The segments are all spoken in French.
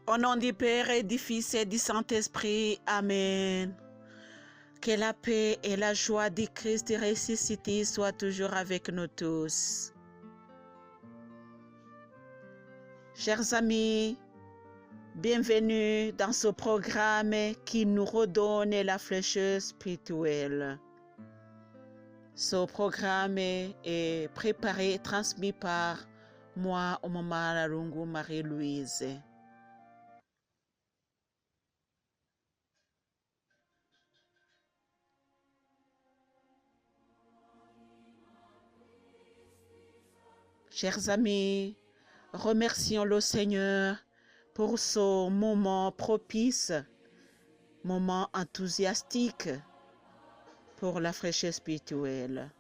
Au nom du Père et du Fils et du Saint-Esprit. Amen. Que la paix et la joie du Christ ressuscité soient toujours avec nous tous. Chers amis, bienvenue dans ce programme qui nous redonne la fraîcheur spirituelle. Ce programme est préparé et transmis par moi, Maman Larungu Marie-Louise. Chers amis, remercions le Seigneur pour ce moment propice, moment enthousiastique pour la fraîcheur spirituelle.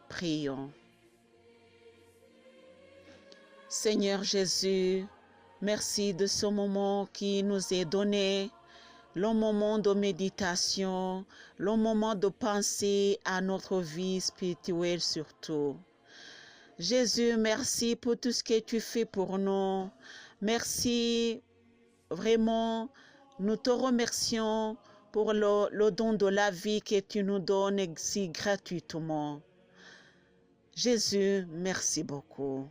Prions. Seigneur Jésus, merci de ce moment qui nous est donné, le moment de méditation, le moment de penser à notre vie spirituelle surtout. Jésus, merci pour tout ce que tu fais pour nous. Merci, vraiment, nous te remercions pour le don de la vie que tu nous donnes si gratuitement. Jésus, merci beaucoup.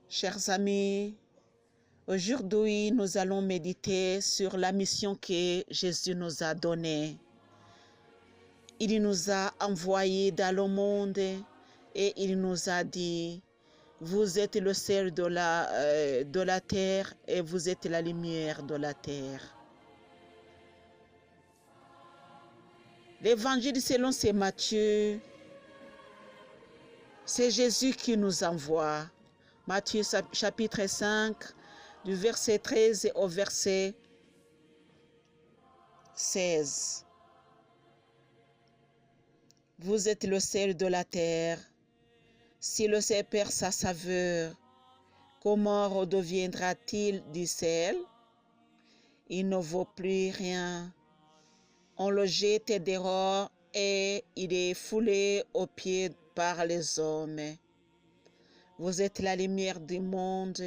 Chers amis, aujourd'hui, nous allons méditer sur la mission que Jésus nous a donnée. Il nous a envoyés dans le monde et il nous a dit, vous êtes le sel de la terre et vous êtes la lumière de la terre. L'évangile selon saint Matthieu, c'est Jésus qui nous envoie. Matthieu chapitre 5, du verset 13 au verset 16. Vous êtes le sel de la terre. Si le sel perd sa saveur, comment redeviendra-t-il du sel? Il ne vaut plus rien. On le jette dehors et il est foulé aux pieds par les hommes. Vous êtes la lumière du monde.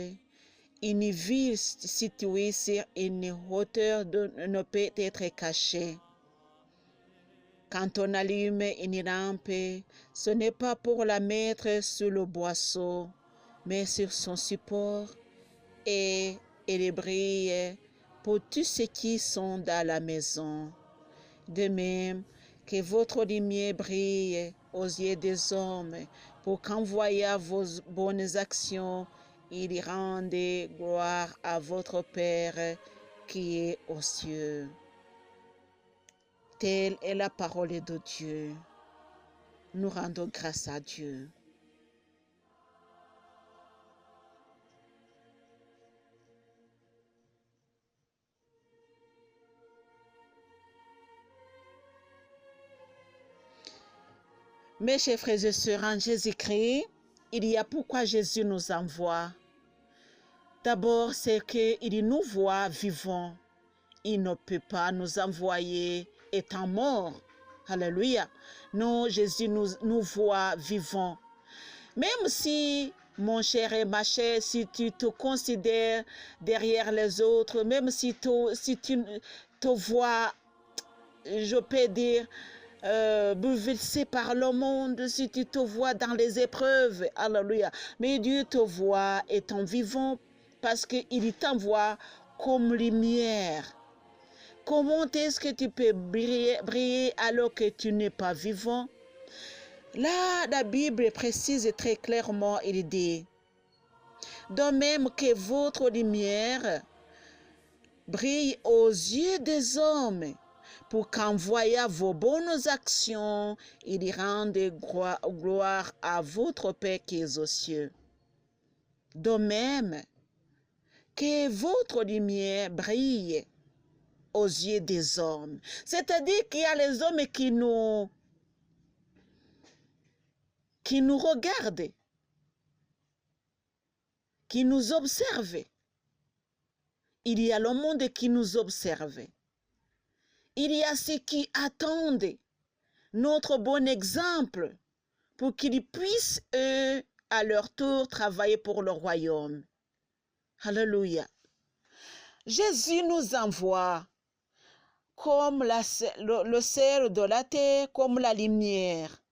Une ville située sur une hauteur ne peut être cachée. Quand on allume une lampe, ce n'est pas pour la mettre sur le boisseau, mais sur son support, et elle brille pour tous ceux qui sont dans la maison. De même que votre lumière brille aux yeux des hommes, pour qu'en voyant vos bonnes actions, ils rendent gloire à votre Père qui est aux cieux. Telle est la parole de Dieu. Nous rendons grâce à Dieu. Mes chers frères et sœurs, en Jésus-Christ, il y a pourquoi Jésus nous envoie. D'abord, c'est qu'il nous voit vivants. Il ne peut pas nous envoyer étant morts. Alléluia. Non, Jésus nous voit vivants. Même si, mon cher et ma chère, si tu te considères derrière les autres, même si tu te vois, je peux dire, bouleversé par le monde, si tu te vois dans les épreuves, alléluia. Mais Dieu te voit étant vivant parce qu'il t'envoie comme lumière. Comment est-ce que tu peux briller alors que tu n'es pas vivant? Là, la Bible précise très clairement, il dit, de même que votre lumière brille aux yeux des hommes, pour qu'en voyant vos bonnes actions, ils rendent gloire à votre Père qui est aux cieux. De même que votre lumière brille aux yeux des hommes. C'est-à-dire qu'il y a les hommes qui nous regardent, qui nous observent. Il y a le monde qui nous observe. Il y a ceux qui attendent notre bon exemple pour qu'ils puissent, eux, à leur tour, travailler pour le royaume. Alléluia. Jésus nous envoie comme le sel de la terre, comme la lumière.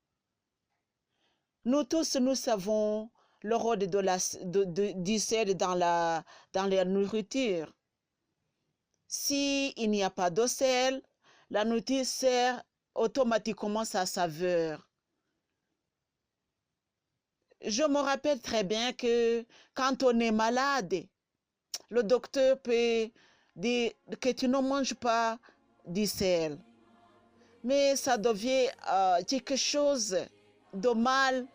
Nous tous, nous savons le rôle du sel dans la nourriture. S'il n'y a pas de sel, la nourriture sert automatiquement sa saveur. Je me rappelle très bien que quand on est malade, le docteur peut dire que tu ne manges pas du sel. Mais ça devient quelque chose de mal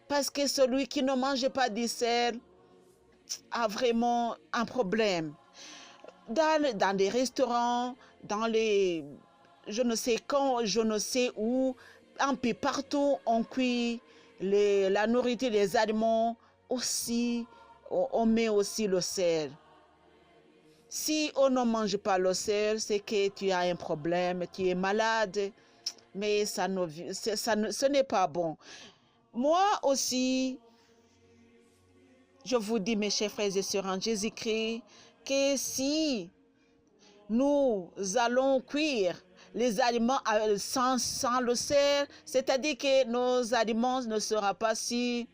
parce que celui qui ne mange pas du sel a vraiment un problème. Dans les restaurants, dans les... je ne sais quand, je ne sais où, un peu partout, on cuit la nourriture, les aliments aussi, on met aussi le sel. Si on ne mange pas le sel, c'est que tu as un problème, tu es malade, mais ce n'est pas bon. Moi aussi, je vous dis, mes chers frères et sœurs en Jésus-Christ, que si nous allons cuire les aliments sans le sel, c'est-à-dire que nos aliments ne seront pas si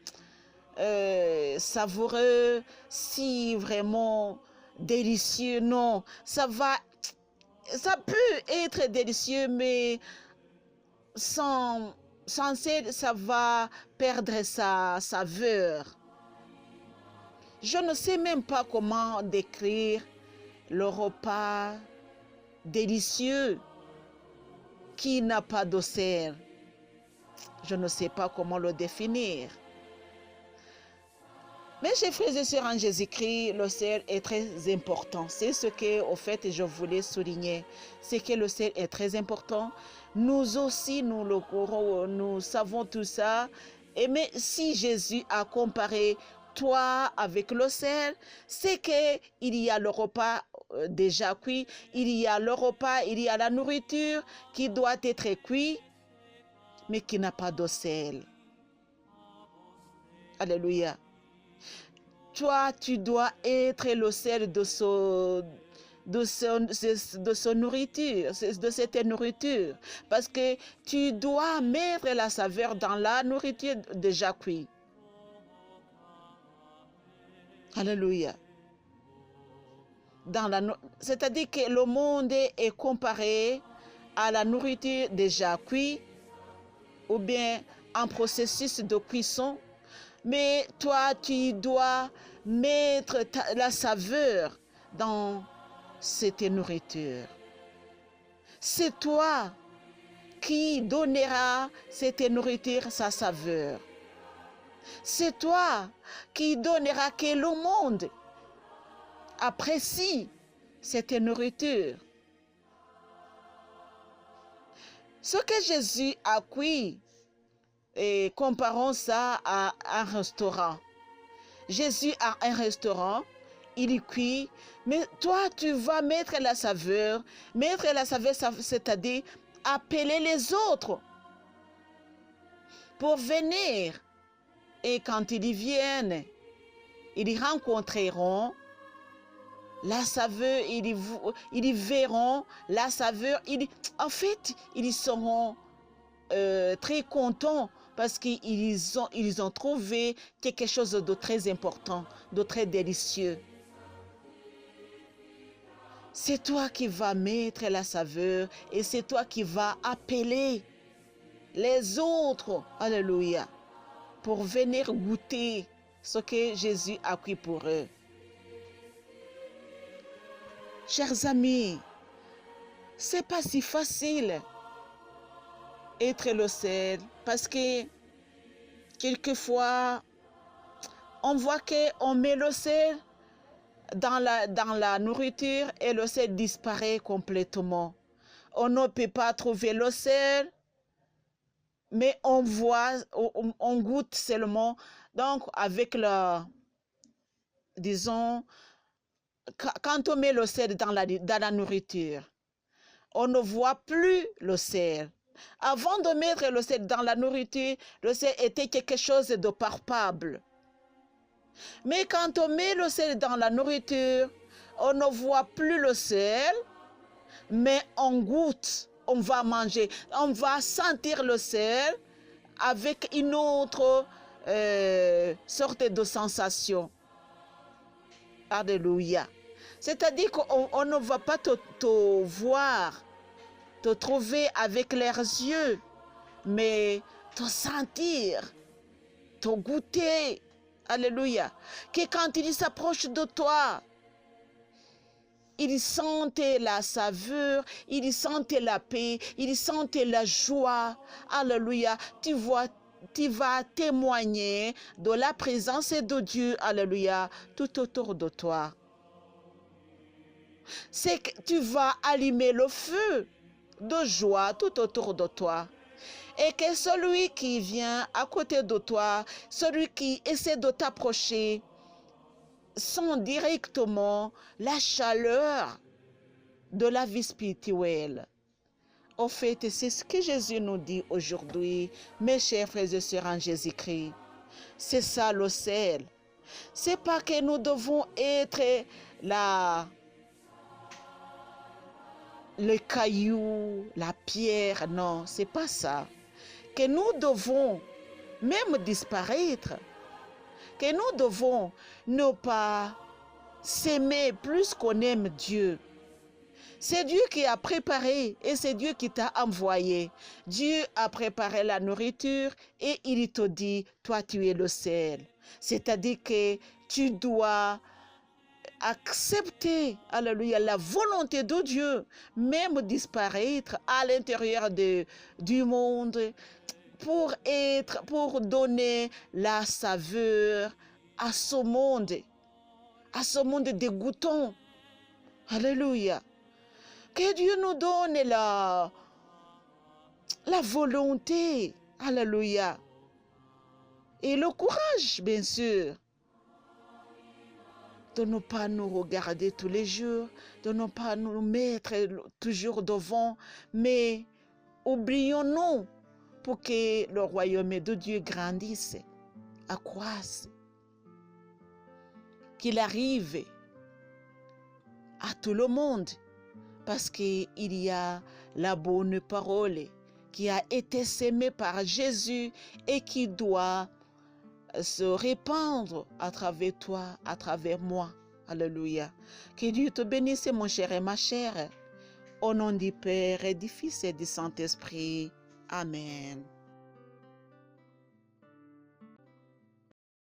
savoureux, si vraiment délicieux. Non, ça peut être délicieux, mais sans sel, ça va perdre sa saveur. Je ne sais même pas comment décrire le repas délicieux qui n'a pas de sel. Je ne sais pas comment le définir. Mes chers frères et sœurs en Jésus-Christ, le sel est très important. C'est ce que, au fait, je voulais souligner. C'est que le sel est très important. Nous aussi, nous savons tout ça. Et mais si Jésus a comparé toi avec le sel, c'est qu'il y a le repas déjà cuit, il y a le repas, il y a la nourriture qui doit être cuite, mais qui n'a pas de sel. Alléluia. Toi, tu dois être le sel de son nourriture, de cette nourriture. Parce que tu dois mettre la saveur dans la nourriture déjà cuite. Alléluia. C'est-à-dire que le monde est comparé à la nourriture déjà cuite ou bien en processus de cuisson. Mais toi, tu dois mettre la saveur dans cette nourriture. C'est toi qui donneras cette nourriture sa saveur. C'est toi qui donneras que le monde apprécie cette nourriture. Ce que Jésus a cuit, et comparons ça à un restaurant. Jésus a un restaurant, il cuit, mais toi, tu vas mettre la saveur. Mettre la saveur, c'est-à-dire appeler les autres pour venir. Et quand ils y viennent, ils y rencontreront la saveur, ils y verront la saveur. En fait, ils seront très contents parce qu'ils ont trouvé quelque chose de très important, de très délicieux. C'est toi qui vas mettre la saveur et c'est toi qui vas appeler les autres, alléluia, pour venir goûter ce que Jésus a pris pour eux. Chers amis, c'est pas si facile être le sel parce que quelquefois on voit qu'on met le sel dans la nourriture et le sel disparaît complètement. On ne peut pas trouver le sel, mais on voit, on goûte seulement. Donc avec disons, quand on met le sel dans la nourriture, on ne voit plus le sel. Avant de mettre le sel dans la nourriture, le sel était quelque chose de palpable. Mais quand on met le sel dans la nourriture, on ne voit plus le sel, mais on goûte, on va manger, on va sentir le sel avec une autre sorte de sensation. Alléluia. C'est-à-dire qu'on ne va pas te voir, te trouver avec leurs yeux, mais te sentir, te goûter. Alléluia. Que quand ils s'approchent de toi, ils sentent la saveur, ils sentent la paix, ils sentent la joie. Alléluia. Tu vas témoigner de la présence de Dieu. Alléluia. Tout autour de toi. C'est que tu vas allumer le feu de joie tout autour de toi. Et que celui qui vient à côté de toi, celui qui essaie de t'approcher, sent directement la chaleur de la vie spirituelle. Au fait, c'est ce que Jésus nous dit aujourd'hui, mes chers frères et sœurs en Jésus-Christ. C'est ça le sel. C'est pas que nous devons être le caillou, la pierre, non, c'est pas ça. Que nous devons même disparaître, que nous devons ne pas s'aimer plus qu'on aime Dieu. C'est Dieu qui a préparé et c'est Dieu qui t'a envoyé. Dieu a préparé la nourriture et il te dit, toi tu es le sel. C'est-à-dire que tu dois accepter, alléluia, la volonté de Dieu, même disparaître à l'intérieur du monde pour donner la saveur à ce monde dégoûtant. Alléluia. Que Dieu nous donne la volonté, alléluia, et le courage, bien sûr, de ne pas nous regarder tous les jours, de ne pas nous mettre toujours devant, mais oublions-nous pour que le royaume de Dieu grandisse, accroisse, qu'il arrive à tout le monde, parce qu'il y a la bonne parole qui a été sémée par Jésus et qui doit se répandre à travers toi, à travers moi. Alléluia. Que Dieu te bénisse, mon cher et ma chère. Au nom du Père et du Fils et du Saint-Esprit. Amen.